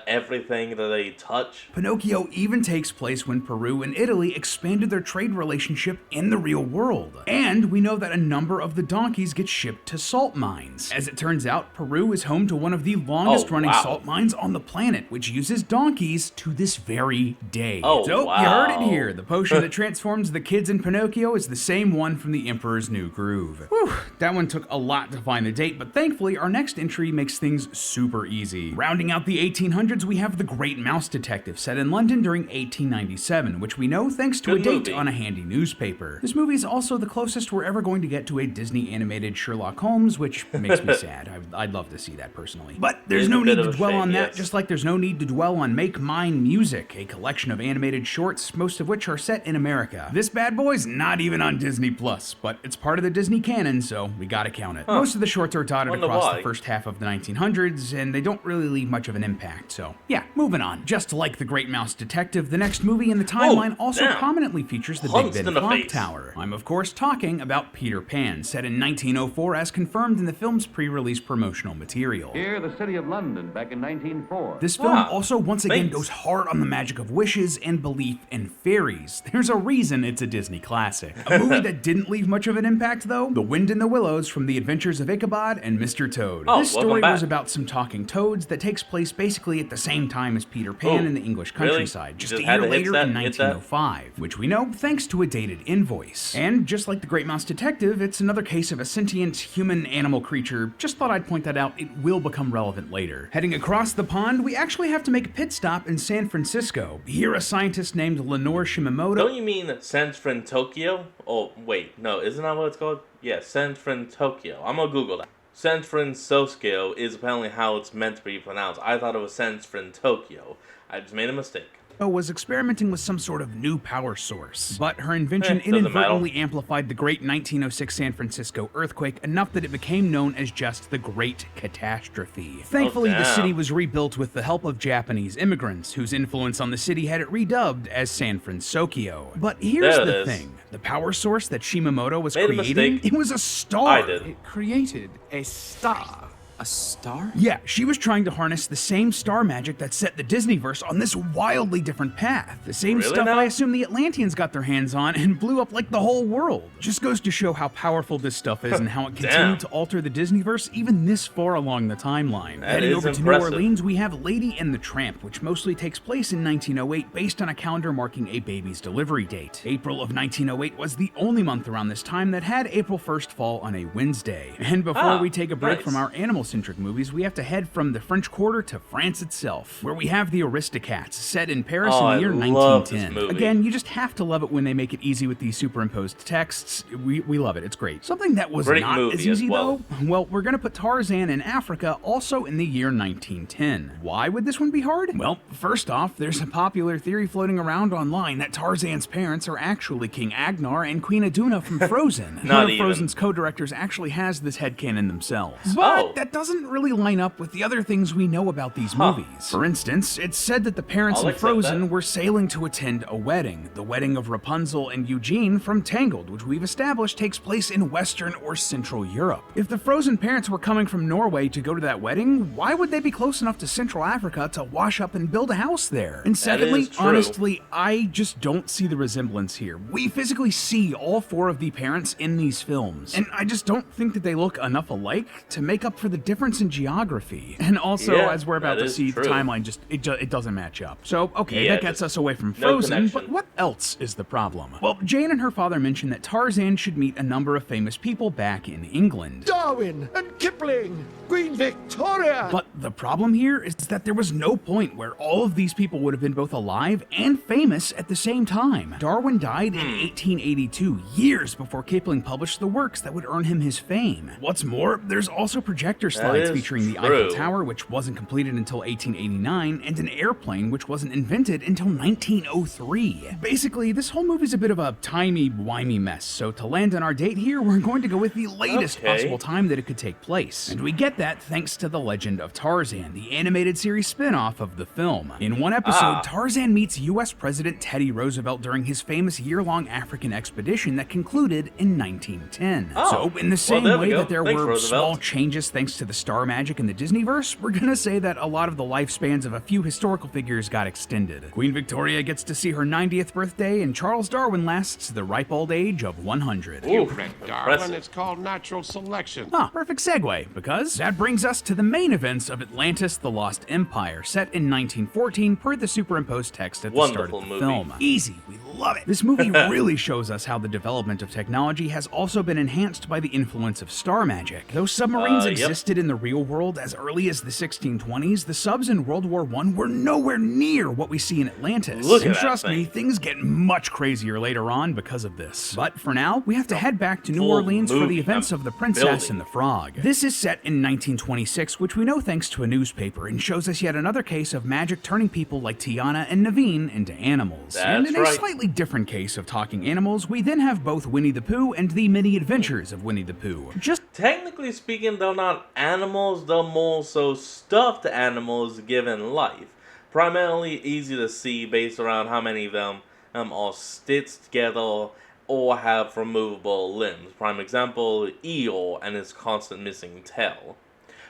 everything that they touch. Pinocchio even takes place when Peru and Italy expanded their trade relationship in the real world. And we know that a number of the donkeys get shipped to salt mines. As it turns out, Peru is home to one of the longest running salt mines on the planet, which uses donkeys to this very day. So, you heard it here. The potion that transforms the kids in Pinocchio is the same one from The Emperor's New Groove. Whew, that one took a lot to find the date, but thankfully our next entry makes things super easy. Rounding out the 1800s, we have The Great Mouse Detective, set in London during 1897, which we know thanks to a date on a handy newspaper. This movie is also the closest we're ever going to get to a Disney animated Sherlock Holmes, which makes me sad. I'd love to see that personally. But there's no need to dwell on that, just like there's no need to dwell on Make Mine Music, a collection of animated shorts, most of which are set in America. This bad boy's not even on Disney Plus, but it's part of the Disney canon, so we gotta count it. Most of the shorts are dotted across the first half of the 1900s, and they don't really leave much of an impact, so yeah, moving on. Just like The Great Mouse Detective, the next movie in the timeline also prominently features the Big Ben clock tower. I'm of course talking about Peter Pan, set in 1904 as confirmed in the film's pre-release promotional material. Here, the city of London, back in 1904. This film also once again goes hard on the magic of wishes and belief in fairies. There's a reason it's a Disney classic. A movie that didn't leave much of an impact though, The Wind in the Willows from The Adventures of Ichabod and Mr. Toad. This story was about some talking toads that takes place basically at the same time as Peter Pan in the English countryside, just a year later in 1905, which we know thanks to a dated invoice. And just like The Great Mouse Detective, it's another case of a sentient human-animal creature. Just thought I'd point that out, it will become relevant later. Heading across the pond, we actually have to make a pit stop in San Francisco. Here, a scientist named Lenore Shimamoto... Don't you mean San Fran Tokyo? Oh, wait, no, isn't that what it's called? Yeah, San Fran Tokyo. I'm gonna Google that. San Francisco is apparently how it's meant to be pronounced. I thought it was San Fran Tokyo. I just made a mistake. Was experimenting with some sort of new power source, but her invention inadvertently amplified the great 1906 San Francisco earthquake enough that it became known as just the Great Catastrophe. Thankfully, the city was rebuilt with the help of Japanese immigrants, whose influence on the city had it redubbed as San Francisco. But here's the thing. The power source that Shimamoto was creating, it was a star. It created a star. A star? Yeah, she was trying to harness the same star magic that set the Disneyverse on this wildly different path. The same stuff I assume the Atlanteans got their hands on and blew up like the whole world. Just goes to show how powerful this stuff is and how it continued to alter the Disneyverse even this far along the timeline. Heading over to New Orleans, we have Lady and the Tramp, which mostly takes place in 1908 based on a calendar marking a baby's delivery date. April of 1908 was the only month around this time that had April 1st fall on a Wednesday. And before we take a break from our animal male-centric movies, we have to head from the French Quarter to France itself, where we have the Aristocats, set in Paris in the year 1910. Again, you just have to love it when they make it easy with these superimposed texts. We love it. It's great. Something that was not as easy, though, well, we're going to put Tarzan in Africa also in the year 1910. Why would this one be hard? Well, first off, there's a popular theory floating around online that Tarzan's parents are actually King Agnar and Queen Iduna from Frozen. One of Frozen's co-directors actually has this headcanon themselves. But that doesn't really line up with the other things we know about these movies. For instance, it's said that the parents in Frozen were sailing to attend a wedding, the wedding of Rapunzel and Eugene from Tangled, which we've established takes place in Western or Central Europe. If the Frozen parents were coming from Norway to go to that wedding, why would they be close enough to Central Africa to wash up and build a house there? And secondly, honestly, I just don't see the resemblance here. We physically see all four of the parents in these films, and I just don't think that they look enough alike to make up for the difference in geography. And also, as we're about to see, the timeline it doesn't match up. So, okay, that gets us away from Frozen, but what else is the problem? Well, Jane and her father mentioned that Tarzan should meet a number of famous people back in England. Darwin and Kipling, Queen Victoria! But the problem here is that there was no point where all of these people would have been both alive and famous at the same time. Darwin died in 1882, years before Kipling published the works that would earn him his fame. What's more, there's also projector slides featuring the Eiffel Tower, which wasn't completed until 1889, and an airplane which wasn't invented until 1903. Basically, this whole movie's a bit of a timey-wimey mess, so to land on our date here, we're going to go with the latest possible time that it could take place. And we get that thanks to The Legend of Tarzan, the animated series spin-off of the film. In one episode, Tarzan meets U.S. President Teddy Roosevelt during his famous year-long African expedition that concluded in 1910. So in the same way that there were small changes thanks to the star magic in the Disneyverse, we're gonna say that a lot of the lifespans of a few historical figures got extended. Queen Victoria gets to see her 90th birthday, and Charles Darwin lasts the ripe old age of 100. You read Darwin, it's called natural selection. Perfect segue, because that brings us to the main events of Atlantis: The Lost Empire, set in 1914 per the superimposed text at the start of the film. Easy, we love it. This movie really shows us how the development of technology has also been enhanced by the influence of star magic. Though submarines existed in the real world as early as the 1620s, the subs in World War I were nowhere near what we see in Atlantis. And trust me, things get much crazier later on because of this. But for now, we have to head back to New Orleans for the events of The Princess and the Frog. This is set in 1926, which we know thanks to a newspaper, and shows us yet another case of magic turning people like Tiana and Naveen into animals. And in a slightly different case of talking animals, we then have both Winnie the Pooh and the many adventures of Winnie the Pooh. Just technically speaking, they're not animals, they're more so stuffed animals given life. Primarily easy to see based around how many of them are stitched together or have removable limbs. Prime example, Eeyore and his constant missing tail.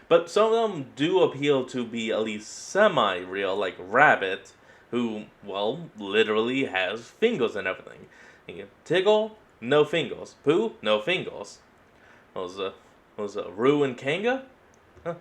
But some of them do appear to be at least semi-real, like Rabbit, who, well, literally has fingers and everything. Tiggle, no fingers. Pooh, no fingers. Was Roo and Kanga?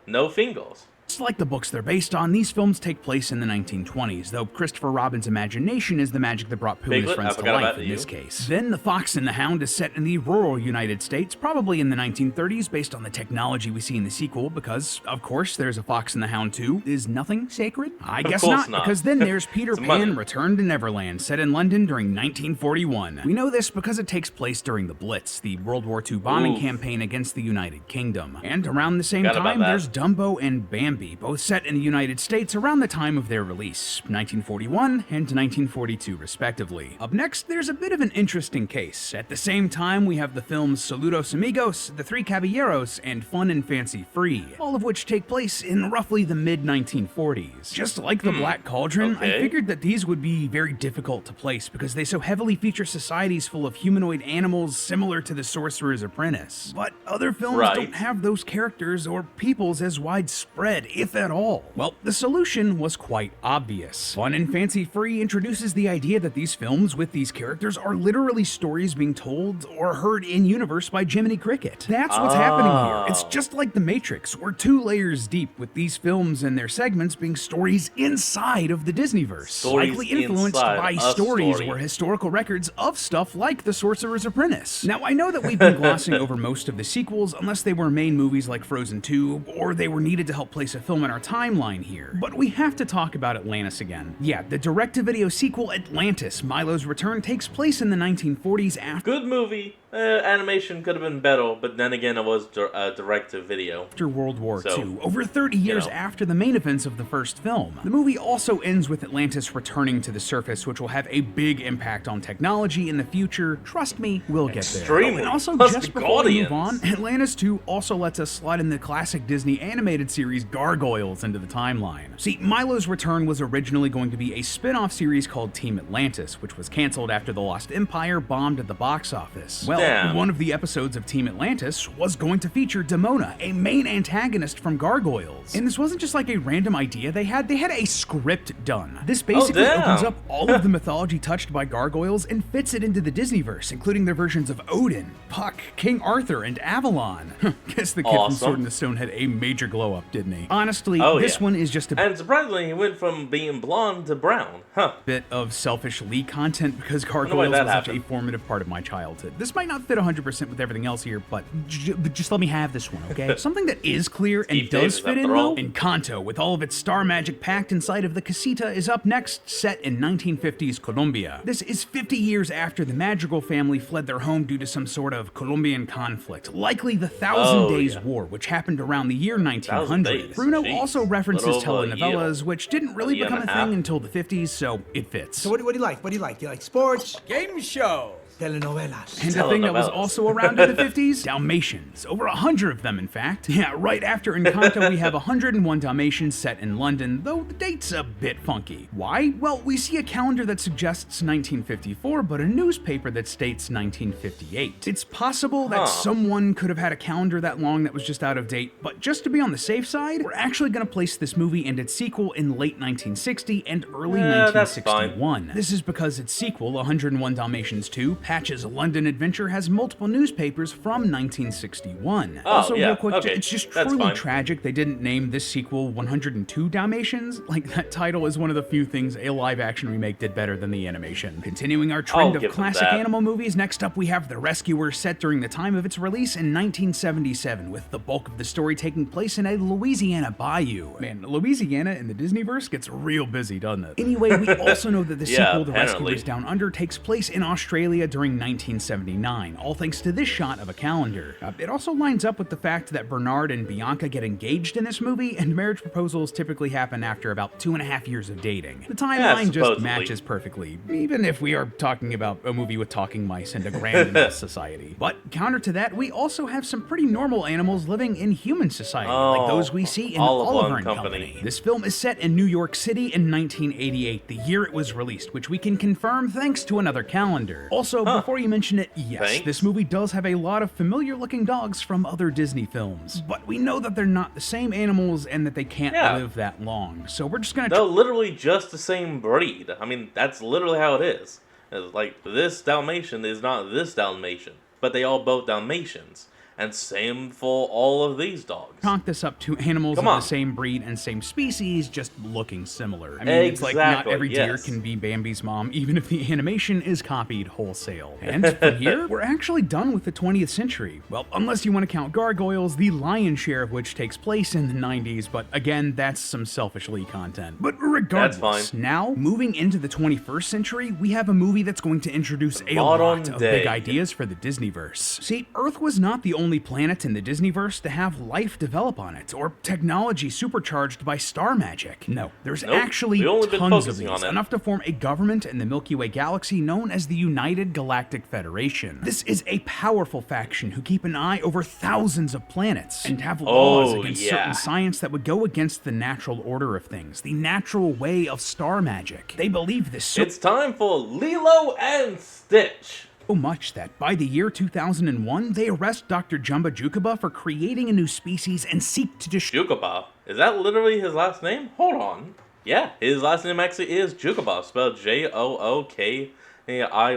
No fingers. Just like the books they're based on, these films take place in the 1920s, though Christopher Robin's imagination is the magic that brought Pooh and his friends to life in this case. Then The Fox and the Hound is set in the rural United States, probably in the 1930s, based on the technology we see in the sequel, because, of course, there's a Fox and the Hound 2. Is nothing sacred? I guess not, because then there's Peter Pan, Return to Neverland, set in London during 1941. We know this because it takes place during the Blitz, the World War II bombing campaign against the United Kingdom. And around the same time, there's Dumbo and Bambi, both set in the United States around the time of their release, 1941 and 1942 respectively. Up next, there's a bit of an interesting case. At the same time, we have the films Saludos Amigos, The Three Caballeros, and Fun and Fancy Free, all of which take place in roughly the mid-1940s. Just like The Black Cauldron, I figured that these would be very difficult to place because they so heavily feature societies full of humanoid animals similar to The Sorcerer's Apprentice. But other films don't have those characters or peoples as widespread had, if at all? Well, the solution was quite obvious. Fun and Fancy Free introduces the idea that these films with these characters are literally stories being told or heard in universe by Jiminy Cricket. That's what's happening here. It's just like The Matrix. We're 2 layers deep with these films and their segments being stories inside of the Disneyverse, likely influenced by stories or historical records of stuff like The Sorcerer's Apprentice. Now, I know that we've been glossing over most of the sequels unless they were main movies like Frozen 2, or they were needed to help place a film in our timeline here. But we have to talk about Atlantis again. Yeah, the direct-to-video sequel Atlantis, Milo's Return, takes place in the 1940s after— Good movie. Animation could have been better, but then again, it was direct-to-video. After World War II, over 30 years after the main events of the first film. The movie also ends with Atlantis returning to the surface, which will have a big impact on technology in the future. Trust me, we'll get there. Extremely. And also, just before we move on, Atlantis 2 also lets us slide in the classic Disney animated series Gargoyles into the timeline. See, Milo's Return was originally going to be a spin-off series called Team Atlantis, which was canceled after The Lost Empire bombed at the box office. Well, one of the episodes of Team Atlantis was going to feature Demona, a main antagonist from Gargoyles. And this wasn't just like a random idea they had a script done. This basically opens up all of the mythology touched by Gargoyles and fits it into the Disneyverse, including their versions of Odin, Puck, King Arthur, and Avalon. Guess the kid from Sword in the Stone had a major glow up, didn't he? Honestly, this one is just a— And surprisingly, he went from being blonde to brown. Bit of selfish Lee content because Gargoyles was such a formative part of my childhood. This might not fit 100% with everything else here, but just let me have this one, okay? Something that is clear and does fit in, though, Encanto, with all of its star magic packed inside of the casita, is up next, set in 1950s Colombia. This is 50 years after the Madrigal family fled their home due to some sort of Colombian conflict, likely the Thousand Days War, which happened around the year 1900. Bruno also references telenovelas, which didn't really become a thing until the 50s, so it fits. So what do you like? What do you like? You like sports? Game show. Telenovelas. And a thing that was also around in the 50s? Dalmatians. Over 100 of them, in fact. Yeah, right after Encanto, we have 101 Dalmatians set in London, though the date's a bit funky. Why? Well, we see a calendar that suggests 1954, but a newspaper that states 1958. It's possible that someone could have had a calendar that long that was just out of date, but just to be on the safe side, we're actually going to place this movie and its sequel in late 1960 and early 1961. This is because its sequel, 101 Dalmatians 2, Patch's London Adventure, has multiple newspapers from 1961. Real quick, it's just truly tragic they didn't name this sequel 102 Dalmatians. Like, that title is one of the few things a live-action remake did better than the animation. Continuing our trend of classic animal movies, next up we have The Rescuer, set during the time of its release in 1977, with the bulk of the story taking place in a Louisiana bayou. Man, Louisiana in the Disneyverse gets real busy, doesn't it? Anyway, we also know that the sequel, The Rescuers Down Under, takes place in Australia during 1979, all thanks to this shot of a calendar. It also lines up with the fact that Bernard and Bianca get engaged in this movie, and marriage proposals typically happen after about 2.5 years of dating. The timeline just matches perfectly, even if we are talking about a movie with talking mice and a grand mouse society. But counter to that, we also have some pretty normal animals living in human society, like those we see in Oliver & Company. This film is set in New York City in 1988, the year it was released, which we can confirm thanks to another calendar. Also, before you mention it, yes, this movie does have a lot of familiar-looking dogs from other Disney films, but we know that they're not the same animals and that they can't live that long, so we're just gonna— They're literally just the same breed. I mean, that's literally how it is. It's like, this Dalmatian is not this Dalmatian, but they are both Dalmatians. And same for all of these dogs. Chalk this up to animals of the same breed and same species, just looking similar. I mean, it's like not every deer can be Bambi's mom, even if the animation is copied wholesale. And from here, we're actually done with the 20th century. Well, unless you want to count Gargoyles, the lion's share of which takes place in the 90s, but again, that's some selfish Lee content. But regardless, now, moving into the 21st century, we have a movie that's going to introduce a lot of big ideas for the Disneyverse. See, Earth was not the only planet in the Disneyverse to have life develop on it, or technology supercharged by star magic. No, there's actually tons of these, enough to form a government in the Milky Way galaxy known as the United Galactic Federation. This is a powerful faction who keep an eye over thousands of planets, and have laws against certain science that would go against the natural order of things, the natural way of star magic. They believe this It's time for Lilo and Stitch. So much that by the year 2001, they arrest Dr. Jumba Jookaburra for creating a new species and seek to destroy— Jookaburra? Is that literally his last name? Hold on. Yeah, his last name actually is Jookabov, spelled Jookai,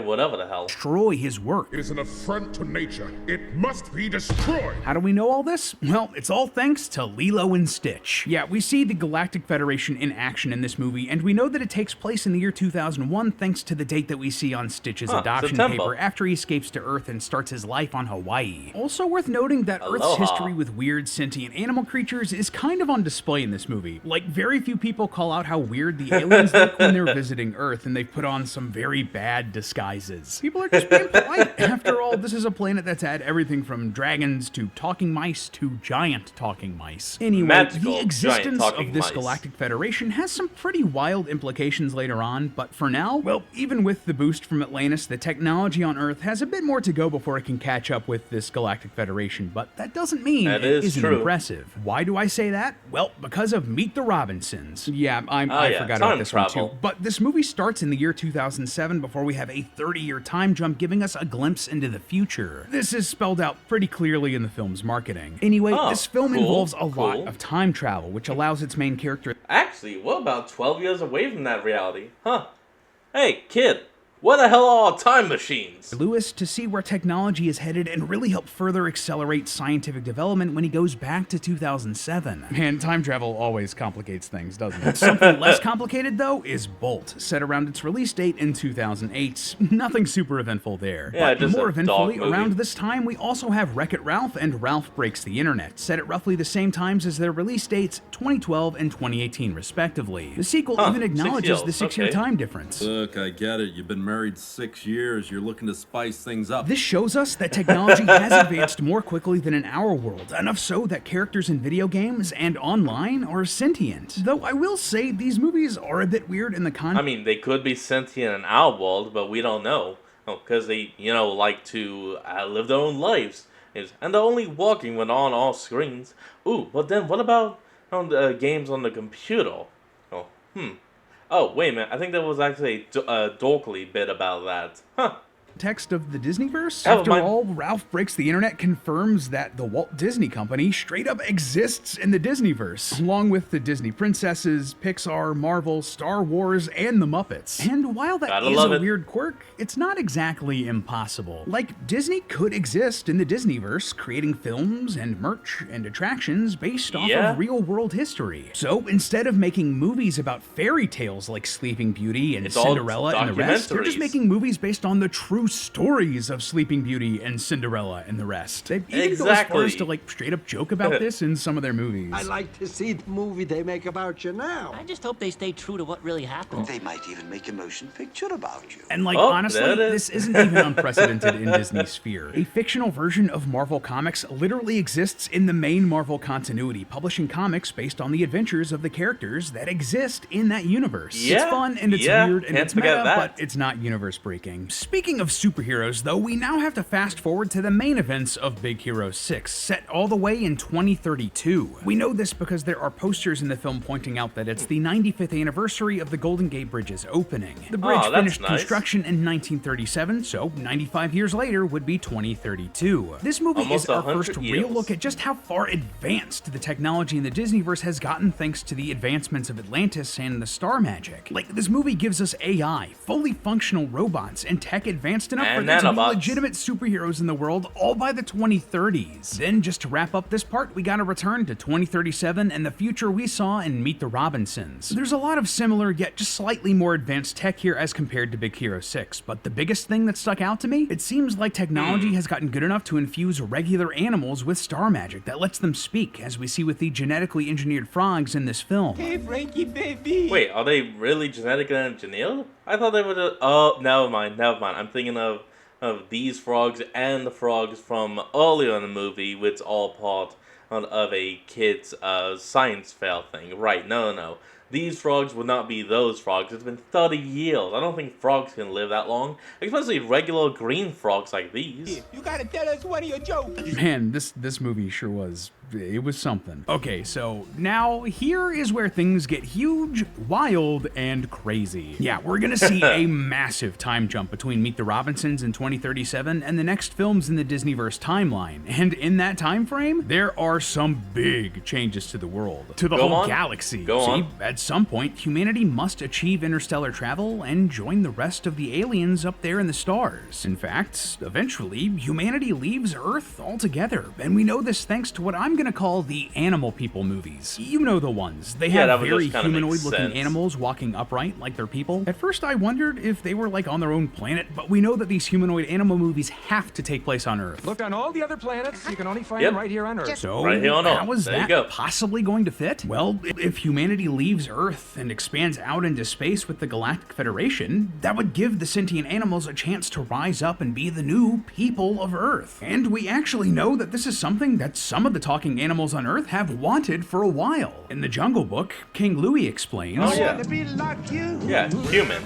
whatever the hell. Destroy his work. It is an affront to nature. It must be destroyed. How do we know all this? Well, it's all thanks to Lilo and Stitch. Yeah, we see the Galactic Federation in action in this movie, and we know that it takes place in the year 2001 thanks to the date that we see on Stitch's adoption paper after he escapes to Earth and starts his life on Hawaii. Also worth noting that Earth's history with weird sentient animal creatures is kind of on display in this movie. Like, very few people call out how weird the aliens look when they're visiting Earth, and they've put on some very bad disguises. People are just being polite. After all, this is a planet that's had everything from dragons to talking mice to giant talking mice. Anyway, the existence of this Galactic Federation has some pretty wild implications later on, but for now, well, even with the boost from Atlantis, the technology on Earth has a bit more to go before it can catch up with this Galactic Federation, but that doesn't mean it isn't impressive. Why do I say that? Well, because of Meet the Robinsons. Yeah, I forgot about this one too. But this movie starts in the year 2007 before we have a 30-year time jump giving us a glimpse into the future. This is spelled out pretty clearly in the film's marketing. Anyway, this film involves a lot of time travel, which allows its main character... Actually, what about 12 years away from that reality? Huh. Hey, kid. What the hell are time machines? Lewis to see where technology is headed and really help further accelerate scientific development when he goes back to 2007. Man, time travel always complicates things, doesn't it? Something less complicated, though, is Bolt, set around its release date in 2008. Nothing super eventful there. Yeah, but more eventfully, around this time, we also have Wreck-It Ralph and Ralph Breaks the Internet, set at roughly the same times as their release dates, 2012 and 2018, respectively. The sequel even acknowledges the 6-year time difference. Look, I get it. You've been married 6 years, you're looking to spice things up. This shows us that technology has advanced more quickly than in our world, enough so that characters in video games and online are sentient. Though I will say these movies are a bit weird in the I mean, they could be sentient in our world, but we don't know. Because they, like to live their own lives. And they're only walking when on all screens. Ooh, but then what about games on the computer? Oh, wait a minute. I think there was actually a Dorkly bit about that. Huh. Text of the Disneyverse? After all, Ralph Breaks the Internet confirms that the Walt Disney Company straight up exists in the Disneyverse, along with the Disney Princesses, Pixar, Marvel, Star Wars, and the Muppets. And while that is a weird quirk, it's not exactly impossible. Like, Disney could exist in the Disneyverse, creating films and merch and attractions based off of real-world history. So instead of making movies about fairy tales like Sleeping Beauty and Cinderella and the rest, they're just making movies based on the true stories of Sleeping Beauty and Cinderella and the rest. They even go as far as to straight up joke about this in some of their movies. I like to see the movie they make about you now. I just hope they stay true to what really happened. They might even make a motion picture about you. And honestly, this isn't even unprecedented in Disney's sphere. A fictional version of Marvel Comics literally exists in the main Marvel continuity, publishing comics based on the adventures of the characters that exist in that universe. It's fun and it's weird and it's meta, but it's not universe breaking. Speaking of superheroes, though, we now have to fast forward to the main events of Big Hero 6, set all the way in 2032. We know this because there are posters in the film pointing out that it's the 95th anniversary of the Golden Gate Bridge's opening. The bridge finished construction in 1937, so 95 years later would be 2032. This movie is our first real look at just how far advanced the technology in the Disneyverse has gotten thanks to the advancements of Atlantis and the Star Magic. Like, this movie gives us AI, fully functional robots, and tech advanced enough for there to be legitimate superheroes in the world all by the 2030s. Then, just to wrap up this part, we gotta return to 2037 and the future we saw in Meet the Robinsons. There's a lot of similar, yet just slightly more advanced tech here as compared to Big Hero 6, but the biggest thing that stuck out to me, it seems like technology has gotten good enough to infuse regular animals with star magic that lets them speak, as we see with the genetically engineered frogs in this film. Hey, Frankie, baby! Wait, are they really genetically engineered? I thought they were just... Oh, never mind. I'm thinking of these frogs and the frogs from earlier in the movie, which is all part of a kid's science fair thing. Right, no. These frogs would not be those frogs. It's been 30 years. I don't think frogs can live that long, especially regular green frogs like these. You gotta tell us one of your jokes. Man, this movie sure was it was something. Okay, so now here is where things get huge, wild, and crazy. Yeah, we're gonna see a massive time jump between Meet the Robinsons in 2037 and the next films in the Disneyverse timeline. And in that time frame, there are some big changes to the world, to the whole galaxy. At some point, humanity must achieve interstellar travel and join the rest of the aliens up there in the stars. In fact, eventually, humanity leaves Earth altogether, and we know this thanks to what I'm gonna call the animal people movies. You know the ones. They have very humanoid-looking animals walking upright like they're people. At first, I wondered if they were like on their own planet, but we know that these humanoid animal movies have to take place on Earth. Look on all the other planets, you can only find them right here on Earth. So, how is that possibly going to fit? Well, if humanity leaves Earth and expands out into space with the Galactic Federation, that would give the sentient animals a chance to rise up and be the new people of Earth. And we actually know that this is something that some of the talking animals on Earth have wanted for a while. In the Jungle Book, King Louie explains, oh, yeah. Yeah, human.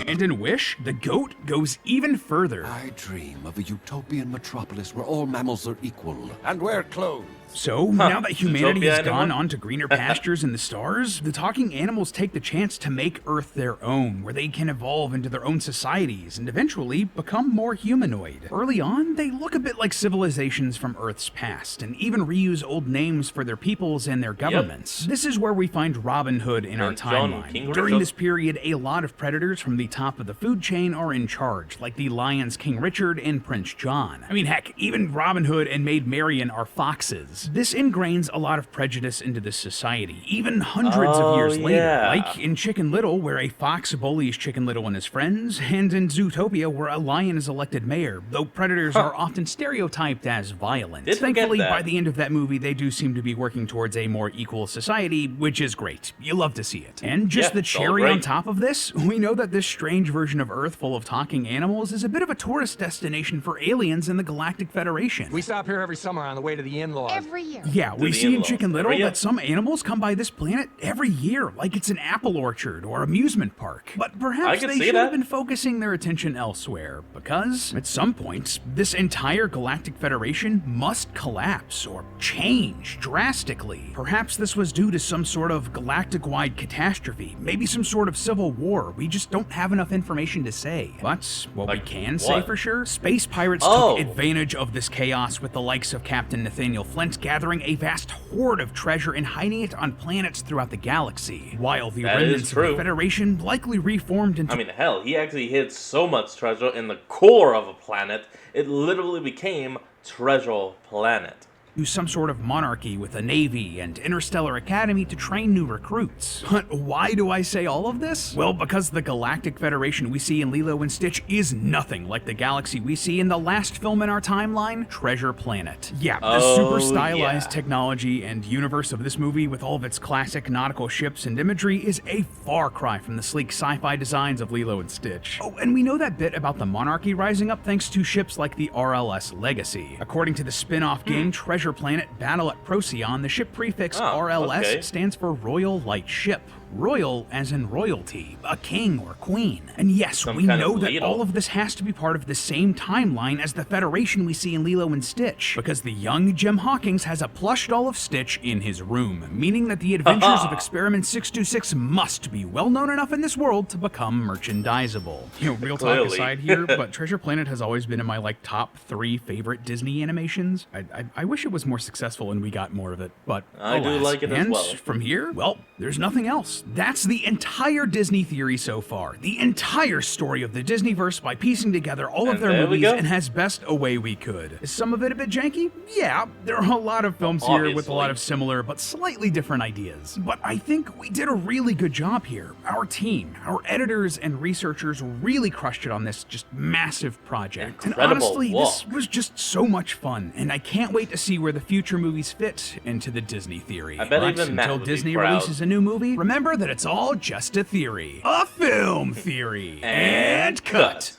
And in Wish, the goat goes even further. I dream of a utopian metropolis where all mammals are equal and wear clothes. So, now that humanity has gone on to greener pastures in the stars, the talking animals take the chance to make Earth their own, where they can evolve into their own societies and eventually become more humanoid. Early on, they look a bit like civilizations from Earth's past, and even reuse old names for their peoples and their governments. This is where we find Robin Hood in our timeline. During this period, a lot of predators from the top of the food chain are in charge, like the lions King Richard and Prince John. I mean, heck, even Robin Hood and Maid Marian are foxes. This ingrains a lot of prejudice into this society, even hundreds of years later, like in Chicken Little, where a fox bullies Chicken Little and his friends, and in Zootopia, where a lion is elected mayor, though predators are often stereotyped as violent. Thankfully, by the end of that movie, they do seem to be working towards a more equal society, which is great. You love to see it. And just the cherry on top of this, we know that this strange version of Earth full of talking animals is a bit of a tourist destination for aliens in the Galactic Federation. We stop here every summer on the way to the in-laws. Yeah, we see in Chicken Little that some animals come by this planet every year, like it's an apple orchard or amusement park. But perhaps they should have been focusing their attention elsewhere, because at some point, this entire Galactic Federation must collapse or change drastically. Perhaps this was due to some sort of galactic-wide catastrophe, maybe some sort of civil war. We just don't have enough information to say. But what we can say for sure, space pirates took advantage of this chaos with the likes of Captain Nathaniel Flint gathering a vast hoard of treasure and hiding it on planets throughout the galaxy, while the remnants of the Federation likely reformed into— I mean, hell, he actually hid so much treasure in the core of a planet, it literally became Treasure Planet. Some sort of monarchy with a navy and interstellar academy to train new recruits. But why do I say all of this? Well, because the Galactic Federation we see in Lilo and Stitch is nothing like the galaxy we see in the last film in our timeline, Treasure Planet. Yeah, the super stylized technology and universe of this movie with all of its classic nautical ships and imagery is a far cry from the sleek sci-fi designs of Lilo and Stitch. Oh, and we know that bit about the monarchy rising up thanks to ships like the RLS Legacy. According to the spin-off game Treasure Planet Battle at Procyon, the ship prefix RLS stands for Royal Light Ship. Royal as in royalty, a king or queen. And yes, we know that all of this has to be part of the same timeline as the Federation we see in Lilo and Stitch, because the young Jim Hawkins has a plush doll of Stitch in his room, meaning that the adventures of Experiment 626 must be well known enough in this world to become merchandisable. You know, real talk aside here, but Treasure Planet has always been in my top 3 favorite Disney animations. I wish it was more successful and we got more of it, but I do like it as well. And from here, well, there's nothing else. That's the entire Disney theory so far. The entire story of the Disneyverse by piecing together all of their movies and as best a way we could. Is some of it a bit janky? Yeah, there are a lot of films here with a lot of similar but slightly different ideas. But I think we did a really good job here. Our team, our editors and researchers really crushed it on this just massive project. And honestly, this was just so much fun, and I can't wait to see where the future movies fit into the Disney theory. I bet even Matt until would Disney be proud. releases a new movie, remember that it's all just a theory. A film theory. And cut.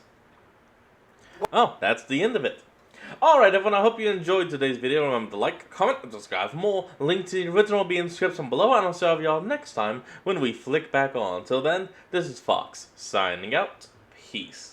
Oh, that's the end of it. Alright everyone, I hope you enjoyed today's video. Remember to like, comment, and subscribe for more. Link to the original will be in the description below, and I'll see y'all next time when we flick back on. Till then, this is Fox, signing out. Peace.